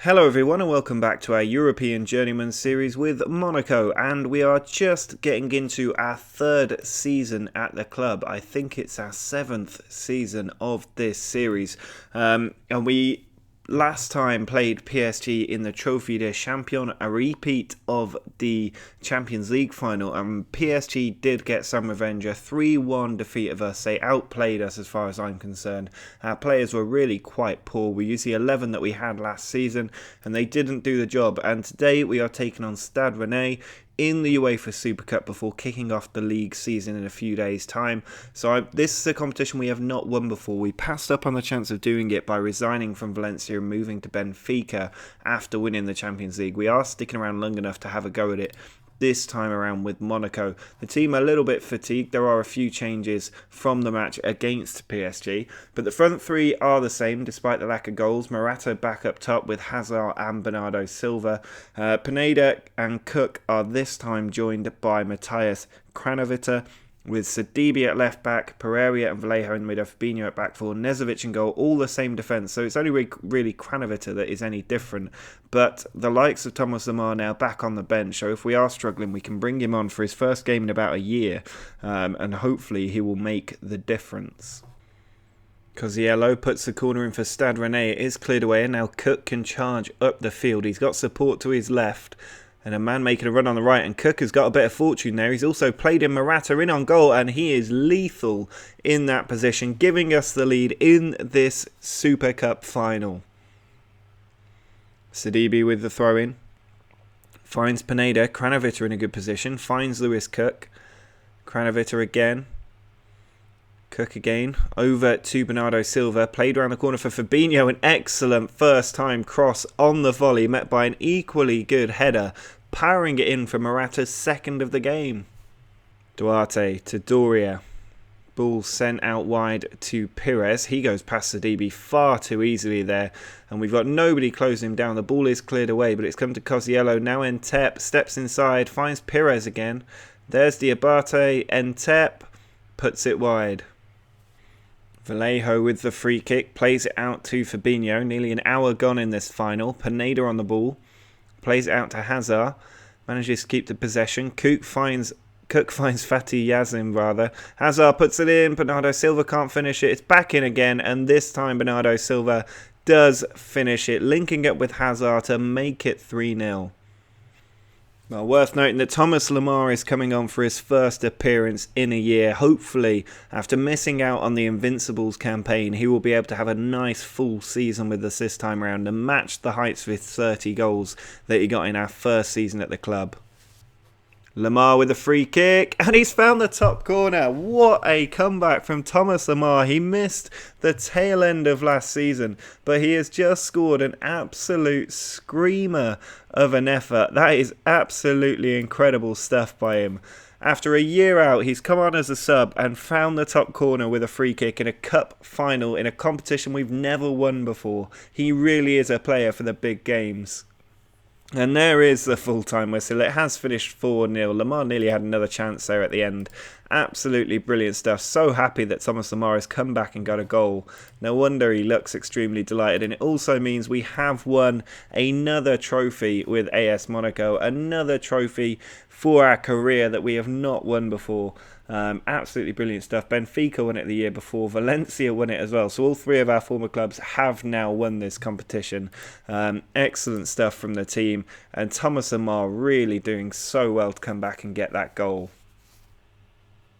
Hello everyone and welcome back to our European Journeyman series with Monaco, and we are just getting into our third season at the club. I think it's our seventh season of this series, and we last time played PSG in the Trophy des Champions, a repeat of the Champions League final, and PSG did get some revenge. A 3-1 defeat of us. They outplayed us as far as I'm concerned. Our players were really quite poor. We used the 11 that we had last season and they didn't do the job, and today we are taking on Stade Rennais in the UEFA Super Cup before kicking off the league season in a few days' time. So this is a competition we have not won before. We passed up on the chance of doing it by resigning from Valencia and moving to Benfica after winning the Champions League. We are sticking around long enough to have a go at it this time around with Monaco. The team are a little bit fatigued. There are a few changes from the match against PSG, but the front three are the same despite the lack of goals. Morata back up top with Hazard and Bernardo Silva. Pineda and Cook are this time joined by Matthias Kranovita, with Sidibe at left back, Pereira and Vallejo in the middle, Fabinho at back four, Nezovic in goal, all the same defence. So it's only really Kranovita that is any different. But the likes of Thomas Lemar now back on the bench, so if we are struggling, we can bring him on for his first game in about a year, and hopefully he will make the difference. Cosiello puts the corner in for Stade Rennais. It is cleared away, and now Cook can charge up the field. He's got support to his left, and a man making a run on the right, and Cook has got a bit of fortune there. He's also played in Morata in on goal, and he is lethal in that position, giving us the lead in this Super Cup final. Sidibe with the throw-in. Finds Pineda. Kranovita in a good position. Finds Lewis Cook. Kranovita again. Cook again. Over to Bernardo Silva. Played around the corner for Fabinho. An excellent first-time cross on the volley, met by an equally good header, powering it in for Morata's second of the game. Duarte to Doria. Ball sent out wide to Pires. He goes past Sidibe far too easily there, and we've got nobody closing him down. The ball is cleared away, but it's come to Cosiello. Now Entep steps inside, finds Pires again. There's Diabate. Entep puts it wide. Vallejo with the free kick, plays it out to Fabinho. Nearly an hour gone in this final. Pineda on the ball, plays it out to Hazard, manages to keep the possession. Cook finds Fatih Yazim. Hazard puts it in. Bernardo Silva can't finish it. It's back in again, and this time Bernardo Silva does finish it, linking up with Hazard to make it 3-0. Well, worth noting that Thomas Lemar is coming on for his first appearance in a year. Hopefully, after missing out on the Invincibles campaign, he will be able to have a nice full season with us this time around and match the heights of his 30 goals that he got in our first season at the club. Lemar with a free kick, and he's found the top corner. What a comeback from Thomas Lemar. He missed the tail end of last season, but he has just scored an absolute screamer of an effort. That is absolutely incredible stuff by him. After a year out, he's come on as a sub and found the top corner with a free kick in a cup final in a competition we've never won before. He really is a player for the big games. And there is the full-time whistle. It has finished 4-0. Lemar nearly had another chance there at the end. Absolutely brilliant stuff. So happy that Thomas Lemar has come back and got a goal. No wonder he looks extremely delighted. And it also means we have won another trophy with AS Monaco. Another trophy for our career that we have not won before. Absolutely brilliant stuff. Benfica won it the year before. Valencia won it as well. So all three of our former clubs have now won this competition. Excellent stuff from the team. And Thomas Lemar really doing so well to come back and get that goal.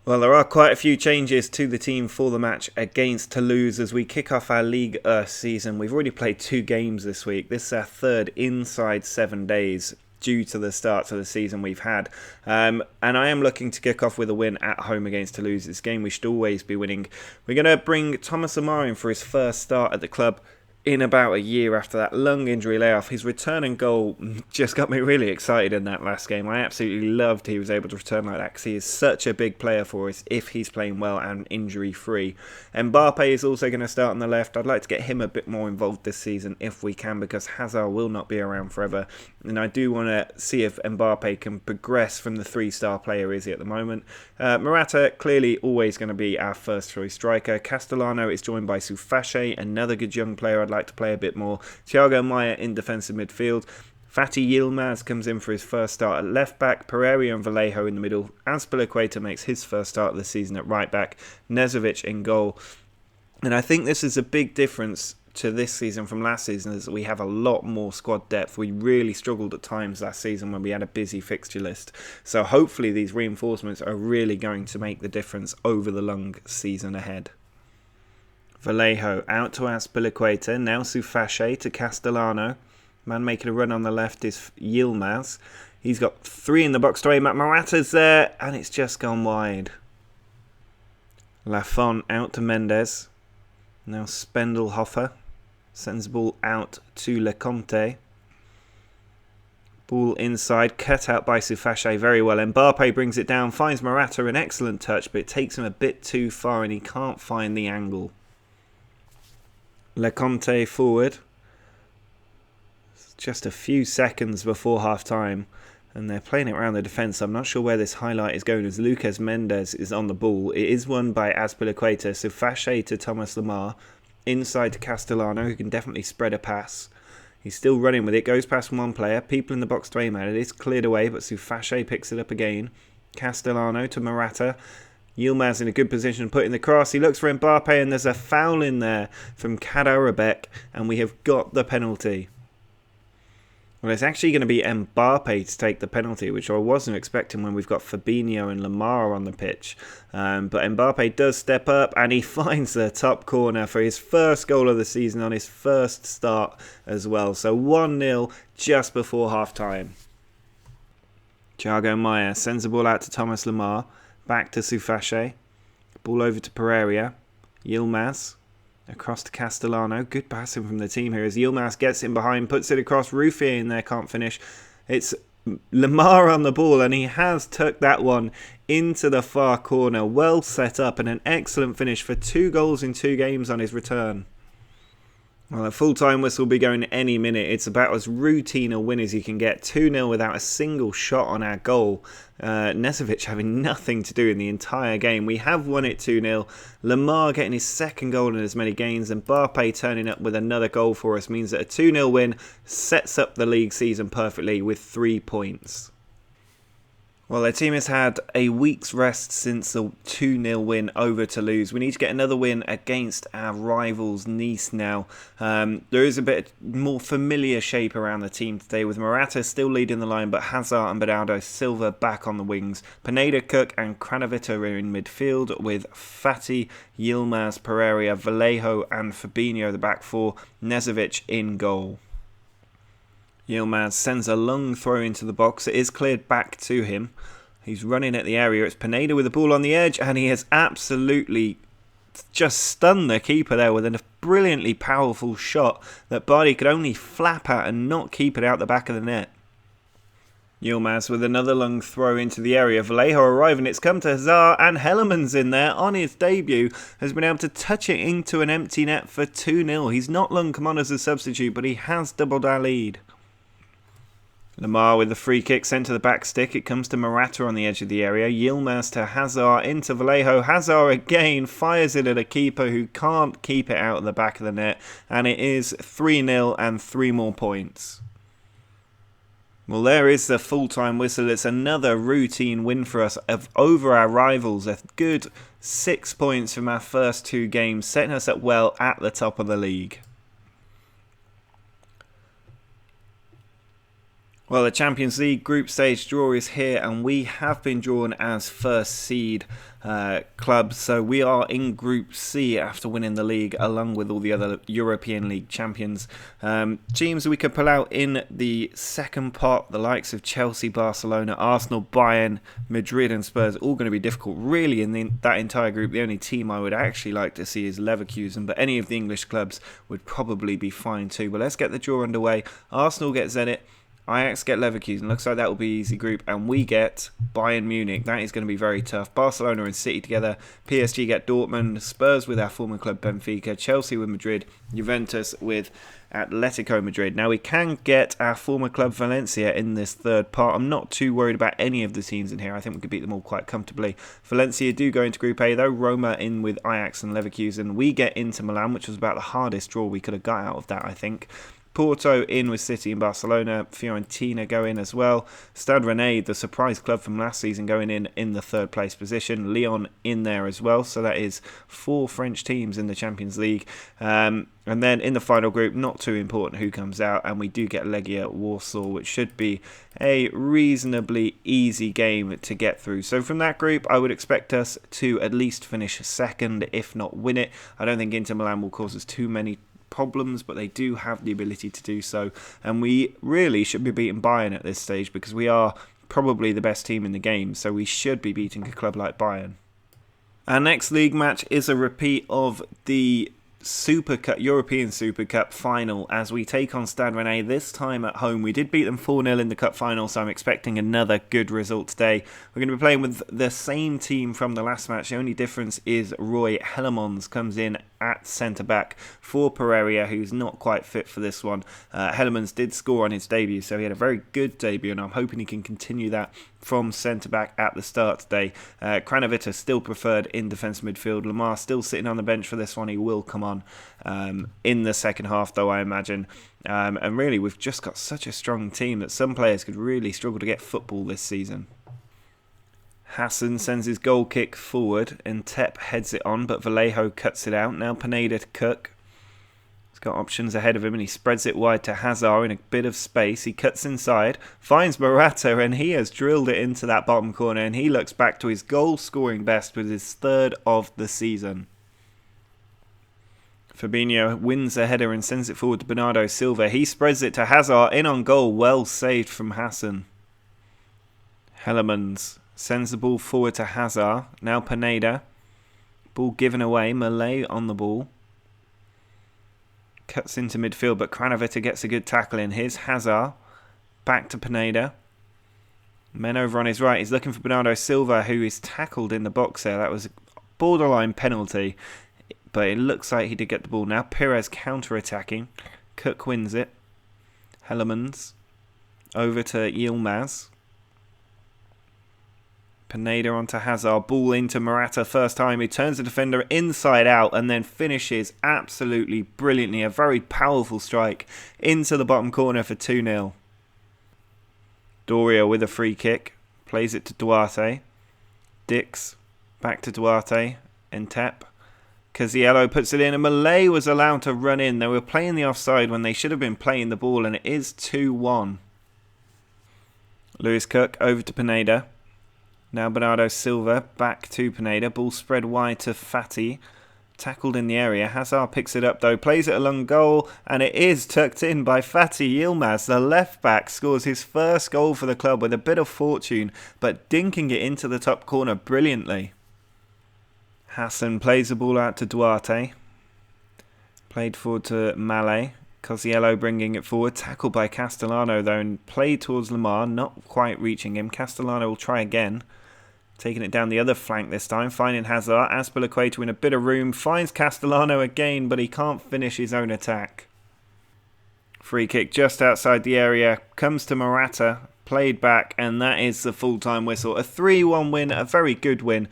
Well, there are quite a few changes to the team for the match against Toulouse as we kick off our Ligue 1 season. We've already played 2 games this week. This is our third inside 7 days due to the start of the season we've had. And I am looking to kick off with a win at home against Toulouse. This game we should always be winning. We're going to bring Thomas Lemar in for his first start at the club in about a year after that lung injury layoff. His return and goal just got me really excited in that last game. I absolutely loved he was able to return like that because he is such a big player for us if he's playing well and injury free. Mbappe is also going to start on the left. I'd like to get him a bit more involved this season if we can, because Hazard will not be around forever, and I do want to see if Mbappe can progress from the 3-star player is he at the moment. Morata clearly always going to be our first choice striker. Castellano is joined by Soufache, another good young player I'd like to play a bit more. Thiago Maia in defensive midfield. Fatih Yilmaz comes in for his first start at left back. Pereira and Vallejo in the middle. Azpilicueta makes his first start of the season at right back. Nezovic in goal. And I think this is a big difference to this season from last season, is that we have a lot more squad depth. We really struggled at times last season when we had a busy fixture list. So hopefully these reinforcements are really going to make the difference over the long season ahead. Vallejo out to Azpilicueta. Now Sufache to Castellano. Man making a run on the left is Yilmaz. He's got 3 in the box to aim at. Morata's there, and it's just gone wide. Lafont out to Mendes. Now Spendelhofer sends the ball out to Lecomte. Ball inside, cut out by Sufache very well. Mbappe brings it down, finds Morata, an excellent touch, but it takes him a bit too far and he can't find the angle. Lecomte forward. Just a few seconds before half time, and they're playing it around the defence. I'm not sure where this highlight is going, as Lucas Mendes is on the ball. It is won by Azpilicueta. Sufache to Thomas Lemar, inside to Castellano, who can definitely spread a pass. He's still running with it, goes past one player, people in the box to aim at it. It's cleared away, but Sufache picks it up again. Castellano to Morata. Yilmaz in a good position, putting the cross. He looks for Mbappe, and there's a foul in there from Kadarabek, and we have got the penalty. Well, it's actually going to be Mbappe to take the penalty, which I wasn't expecting when we've got Fabinho and Lemar on the pitch. But Mbappe does step up and he finds the top corner for his first goal of the season on his first start as well. So 1-0 just before half-time. Thiago Maia sends the ball out to Thomas Lemar. Back to Sufache. Ball over to Pereira. Yilmaz. Across to Castellano. Good passing from the team here as Yilmaz gets in behind, puts it across. Ruffier in there, can't finish. It's Lemar on the ball, and he has tucked that one into the far corner. Well set up and an excellent finish for 2 goals in 2 games on his return. Well, a full-time whistle will be going any minute. It's about as routine a win as you can get. 2-0 without a single shot on our goal. Nezovic having nothing to do in the entire game. We have won it 2-0. Lemar getting his second goal in as many games, and Mbappe turning up with another goal for us means that a 2-0 win sets up the league season perfectly with 3 points. Well, their team has had a week's rest since the 2-0 win over Toulouse. We need to get another win against our rivals Nice now. There is a bit more familiar shape around the team today, with Morata still leading the line, but Hazard and Bernardo Silva back on the wings. Pineda, Cook and Kranovita are in midfield, with Fatih, Yilmaz, Pereira, Vallejo and Fabinho the back four. Nezovic in goal. Yilmaz sends a long throw into the box. It is cleared back to him. He's running at the area. It's Pineda with the ball on the edge, and he has absolutely just stunned the keeper there with a brilliantly powerful shot that Bardi could only flap at and not keep it out the back of the net. Yilmaz with another long throw into the area. Vallejo arriving. It's come to Hazard, and Hellerman's in there on his debut. Has been able to touch it into an empty net for 2-0. He's not long come on as a substitute, but he has doubled our lead. Lemar with the free kick sent to the back stick. It comes to Morata on the edge of the area. Yilmaz to Hazard into Vallejo. Hazard again fires it at a keeper who can't keep it out of the back of the net. And it is 3-0 and 3 more points. Well, there is the full-time whistle. It's another routine win for us over our rivals. A good 6 points from our first 2 games, setting us up well at the top of the league. Well, the Champions League group stage draw is here, and we have been drawn as first seed club. So we are in Group C after winning the league, along with all the other European League champions. Teams we could pull out in the second pot, the likes of Chelsea, Barcelona, Arsenal, Bayern, Madrid and Spurs, all going to be difficult. Really, in that entire group, the only team I would actually like to see is Leverkusen, but any of the English clubs would probably be fine too. But let's get the draw underway. Arsenal get Zenit. Ajax get Leverkusen. Looks like that will be an easy group. And we get Bayern Munich. That is going to be very tough. Barcelona and City together. PSG get Dortmund. Spurs with our former club Benfica. Chelsea with Madrid. Juventus with Atletico Madrid. Now we can get our former club Valencia in this third part. I'm not too worried about any of the teams in here. I think we could beat them all quite comfortably. Valencia do go into Group A though. Roma in with Ajax and Leverkusen. We get Inter Milan, which was about the hardest draw we could have got out of that, I think. Porto in with City and Barcelona. Fiorentina go in as well. Stade Rennais, the surprise club from last season, going in the third place position. Lyon in there as well. So that is 4 French teams in the Champions League. And then in the final group, not too important who comes out. And we do get Legia Warsaw, which should be a reasonably easy game to get through. So from that group, I would expect us to at least finish second, if not win it. I don't think Inter Milan will cause us too many problems, but they do have the ability to do so, and we really should be beating Bayern at this stage because we are probably the best team in the game, so we should be beating a club like Bayern. Our next league match is a repeat of the Super Cup, European Super Cup final as we take on Stade Rennais, this time at home. We did beat them 4-0 in the cup final, so I'm expecting another good result today. We're going to be playing with the same team from the last match. The only difference is Roy Hellemans comes in at centre-back for Pereira, who's not quite fit for this one. Hellemans did score on his debut, so he had a very good debut, and I'm hoping he can continue that from centre-back at the start today. Kranovita still preferred in defence midfield. Lamar still sitting on the bench for this one. He will come on in the second half, though, I imagine. And really, we've just got such a strong team that some players could really struggle to get football this season. Hassan sends his goal kick forward and Tep heads it on, but Vallejo cuts it out. Now Pineda to Cook. He's got options ahead of him and he spreads it wide to Hazard in a bit of space. He cuts inside, finds Morata, and he has drilled it into that bottom corner, and he looks back to his goal scoring best with his third of the season. Fabinho wins a header and sends it forward to Bernardo Silva. He spreads it to Hazard, in on goal, well saved from Hassan. Hellemans sends the ball forward to Hazard. Now Pineda. Ball given away. Malay on the ball. Cuts into midfield, but Kranovita gets a good tackle in. Here's Hazard. Back to Pineda. Men over on his right. He's looking for Bernardo Silva, who is tackled in the box there. That was a borderline penalty, but it looks like he did get the ball now. Pires counter-attacking. Cook wins it. Hellemans. Over to Yilmaz. Pineda onto Hazard, ball into Morata first time. He turns the defender inside out and then finishes absolutely brilliantly. A very powerful strike into the bottom corner for 2-0. Doria with a free kick, plays it to Duarte. Dix, back to Duarte, Entep. Casiello puts it in and Malay was allowed to run in. They were playing the offside when they should have been playing the ball, and it is 2-1. Lewis Cook over to Pineda. Now Bernardo Silva back to Pineda. Ball spread wide to Fati. Tackled in the area. Hazard picks it up though. Plays it along goal. And it is tucked in by Fati Yilmaz. The left back scores his first goal for the club with a bit of fortune, but dinking it into the top corner brilliantly. Hassan plays the ball out to Duarte. Played forward to Malay. Cosiello bringing it forward. Tackled by Castellano though and played towards Lamar. Not quite reaching him. Castellano will try again. Taking it down the other flank this time, finding Hazard. Azpilicueta in a bit of room, finds Castellano again, but he can't finish his own attack. Free kick just outside the area, comes to Morata, played back, and that is the full-time whistle. A 3-1 win, a very good win.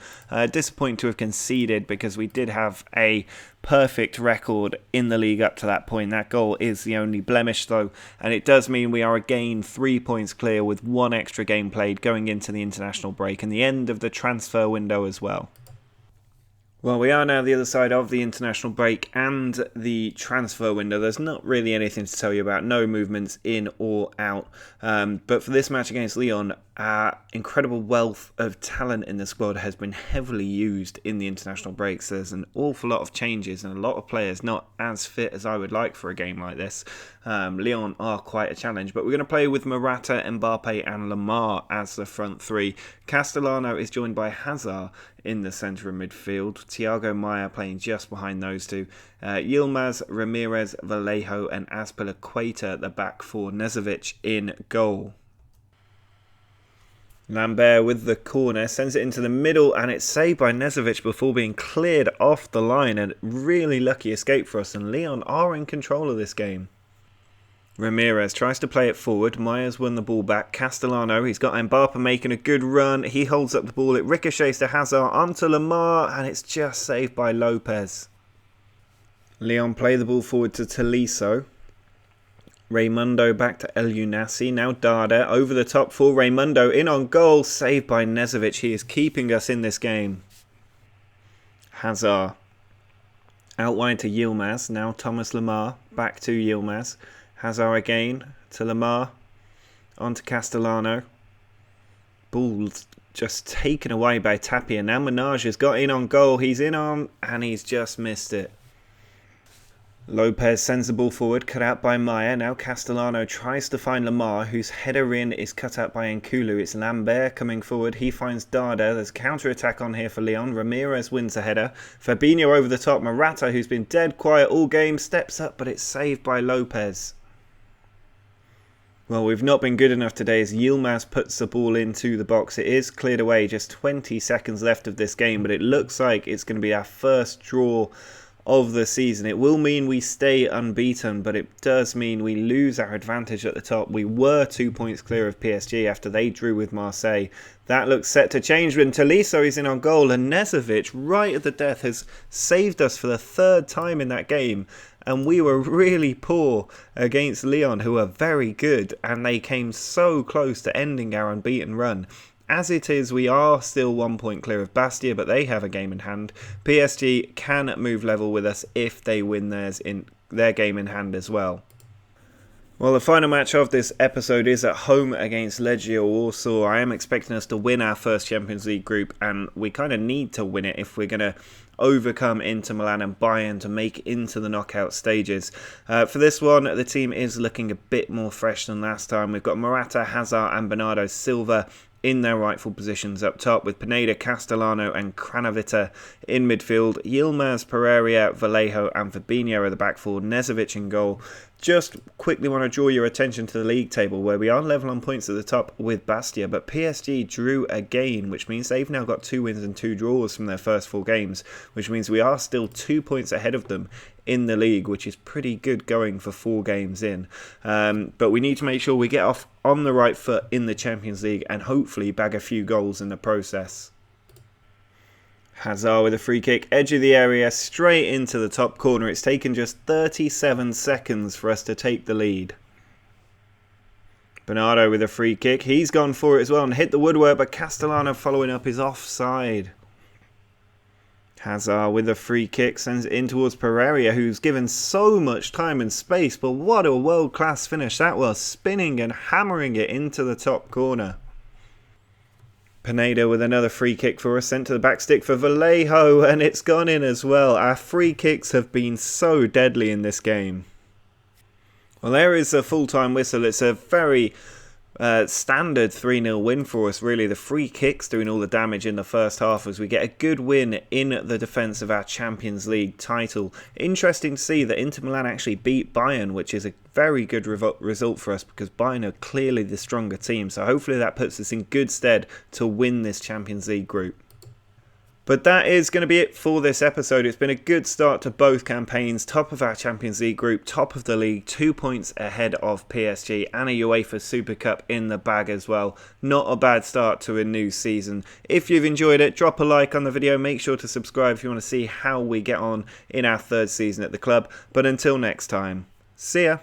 Disappointing to have conceded because we did have a perfect record in the league up to that point. That goal is the only blemish though, and it does mean we are again 3 points clear with one extra game played going into the international break and the end of the transfer window as well. Well, we are now the other side of the international break and the transfer window. There's not really anything to tell you about. No movements in or out. But for this match against Lyon, incredible wealth of talent in the squad has been heavily used in the international breaks. There's an awful lot of changes and a lot of players not as fit as I would like for a game like this. Lyon are quite a challenge, but we're going to play with Morata, Mbappe and Lamar as the front three. Castellano is joined by Hazard in the centre of midfield. Thiago Maia playing just behind those two. Yilmaz, Ramirez, Vallejo and Azpilicueta at the back four. Nezovic in goal. Lambert with the corner, sends it into the middle and it's saved by Nezovic before being cleared off the line. A really lucky escape for us, and Lyon are in control of this game. Ramirez tries to play it forward. Myers won the ball back. Castellano, he's got Mbappe making a good run. He holds up the ball. It ricochets to Hazard onto Lamar and it's just saved by Lopez. Lyon play the ball forward to Tolisso. Raimundo back to El Younassi. Now Dada over the top for Raimundo. In on goal. Saved by Nezovic. He is keeping us in this game. Hazard. Out wide to Yilmaz. Now Thomas Lemar. Back to Yilmaz. Hazard again to Lemar. On to Castellano. Ball just taken away by Tapia. Now Menage has got in on goal. He's in on and he's just missed it. Lopez sends the ball forward, cut out by Maya. Now Castellano tries to find Lamar, whose header in is cut out by Nkulu. It's Lambert coming forward. He finds Dada. There's counter-attack on here for Lyon. Ramirez wins the header. Fabinho over the top. Morata, who's been dead quiet all game, steps up, but it's saved by Lopez. Well, we've not been good enough today as Yilmaz puts the ball into the box. It is cleared away, just 20 seconds left of this game, but it looks like it's going to be our first draw of the season. It will mean we stay unbeaten, but it does mean we lose our advantage at the top. We were 2 points clear of PSG after they drew with Marseille. That looks set to change when Tolisso is in on goal, and Nezovic, right at the death, has saved us for the third time in that game. And we were really poor against Lyon, who are very good, and they came so close to ending our unbeaten run. As it is, we are still 1 point clear of Bastia, but they have a game in hand. PSG can move level with us if they win their game in hand as well. Well, the final match of this episode is at home against Legia Warsaw. I am expecting us to win our first Champions League group, and we kind of need to win it if we're going to overcome Inter Milan and Bayern to make into the knockout stages. For this one, the team is looking a bit more fresh than last time. We've got Morata, Hazard and Bernardo Silva in their rightful positions up top, with Pineda, Castellano and Cranavita in midfield. Yilmaz, Pereira, Vallejo and Fabinho are the back four. Nezovic in goal. Just quickly want to draw your attention to the league table, where we are level on points at the top with Bastia, but PSG drew again, which means they've now got 2 wins and 2 draws from their first 4 games, which means we are still 2 points ahead of them in the league, which is pretty good going for 4 games in. But we need to make sure we get off on the right foot in the Champions League and hopefully bag a few goals in the process. Hazard with a free kick, edge of the area, straight into the top corner. It's taken just 37 seconds for us to take the lead. Bernardo with a free kick. He's gone for it as well and hit the woodwork, but Castellano following up is offside. Hazard with a free kick sends it in towards Pereira, who's given so much time and space, but what a world-class finish that was, spinning and hammering it into the top corner. Pineda with another free kick for us, sent to the back stick for Vallejo, and it's gone in as well. Our free kicks have been so deadly in this game. Well, there is a full-time whistle. It's a very standard 3-0 win for us, really. The free kicks doing all the damage in the first half as we get a good win in the defence of our Champions League title. Interesting to see that Inter Milan actually beat Bayern, which is a very good result for us because Bayern are clearly the stronger team. So hopefully that puts us in good stead to win this Champions League group. But that is going to be it for this episode. It's been a good start to both campaigns. Top of our Champions League group, top of the league, 2 points ahead of PSG and a UEFA Super Cup in the bag as well. Not a bad start to a new season. If you've enjoyed it, drop a like on the video. Make sure to subscribe if you want to see how we get on in our third season at the club. But until next time, see ya.